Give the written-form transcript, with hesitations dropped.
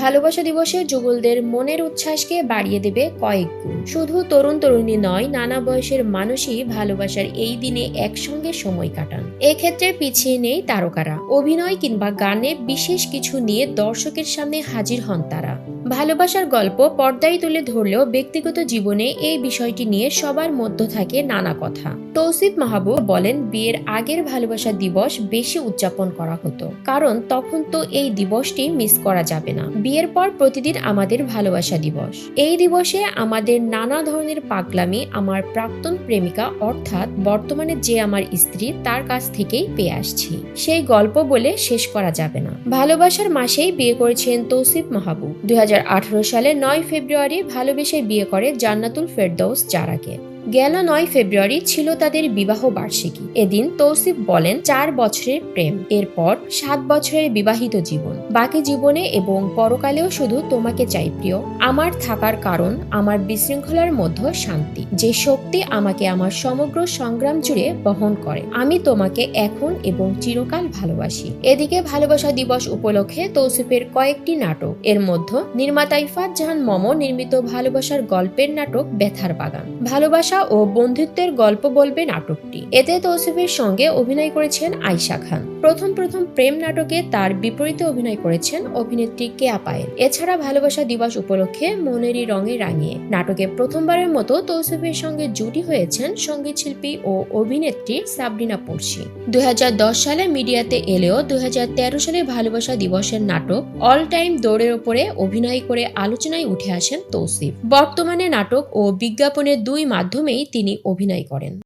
ভালোবাসা দিবসে যুগলদের মনের উচ্ছ্বাসকে বাড়িয়ে দেবে কয়েক গুণ। শুধু তরুণ তরুণী নয়, নানা বয়সের মানুষই ভালোবাসার এই দিনে একসঙ্গে সময় কাটান। এক্ষেত্রে পিছিয়ে নেই তারকারা। অভিনয় কিংবা গানে বিশেষ কিছু নিয়ে দর্শকের সামনে হাজির হন তারা। ভালোবাসার গল্প পর্দায় তুলে ধরলেও ব্যক্তিগত জীবনে এই বিষয়টি নিয়ে সবার মধ্যে থাকে নানা কথা। তৌসিফ মাহবুব বলেন, বিয়ের আগের ভালোবাসা দিবস বেশি উদযাপন করা হতো, কারণ তখন তো এই দিবসটি মিস করা যাবে না। বিয়ের পর প্রতিদিন আমাদের ভালোবাসা দিবস। এই দিবসে আমাদের নানা ধরনের পাগলামি আমার প্রাক্তন প্রেমিকা অর্থাৎ বর্তমানে যে আমার স্ত্রী তার কাছ থেকেই পেয়ে আসছি। সেই গল্প বলে শেষ করা যাবে না। ভালোবাসার মাসেই বিয়ে করেছেন তৌসিফ মাহবুব। 2018 সালে 9 ফেব্রুয়ারি ভালোবেসে বিয়ে করে জান্নাতুল ফেরদৌস জারাকে। গেল 9 ফেব্রুয়ারি ছিল তাদের বিবাহ বার্ষিকী। এদিন তৌসিফ বলেন, 4 বছরের প্রেম, এরপর 7 বছরের বিবাহিত জীবন। বাকি জীবনে এবং পরকালেও শুধু তোমাকে চাই প্রিয়। আমার থাকার কারণ আমার বিশৃঙ্খলার মধ্যে শান্তি, যে শক্তি আমাকে আমার সমগ্র সংগ্রাম জুড়ে বহন করে। আমি তোমাকে এখন এবং চিরকাল ভালোবাসি। এদিকে ভালোবাসা দিবস উপলক্ষে তৌসিফের কয়েকটি নাটক, এর মধ্যে নির্মাতা ইফাত জাহান মম নির্মিত ভালোবাসার গল্পের নাটক ব্যথার বাগান, ভালোবাসা ও বন্ধুত্বের গল্প বলবে নাটকটি। এতে তৌসিফের সঙ্গে অভিনয় করেছেন আয়শা খান। প্রথম প্রেম নাটকে তার বিপরীতে অভিনয় করেছেন অভিনেত্রী কেয়া পায়েল। এছাড়া ভালোবাসা দিবস উপলক্ষে মনেরই রঙে রাঙিয়ে নাটকে প্রথমবারের মতো তৌসিফের সঙ্গে জুটি হয়েছেন সঙ্গীত শিল্পী ও অভিনেত্রী সাবরিনা পড়শি। 2010 সালে মিডিয়াতে এলেও 2013 সালে ভালোবাসা দিবসের নাটক অল টাইম দৌড়ের ওপরে অভিনয় করে আলোচনায় উঠে আসেন তৌসিফ। বর্তমানে নাটক ও বিজ্ঞাপনের দুই মাধ্যমেই তিনি অভিনয় করেন।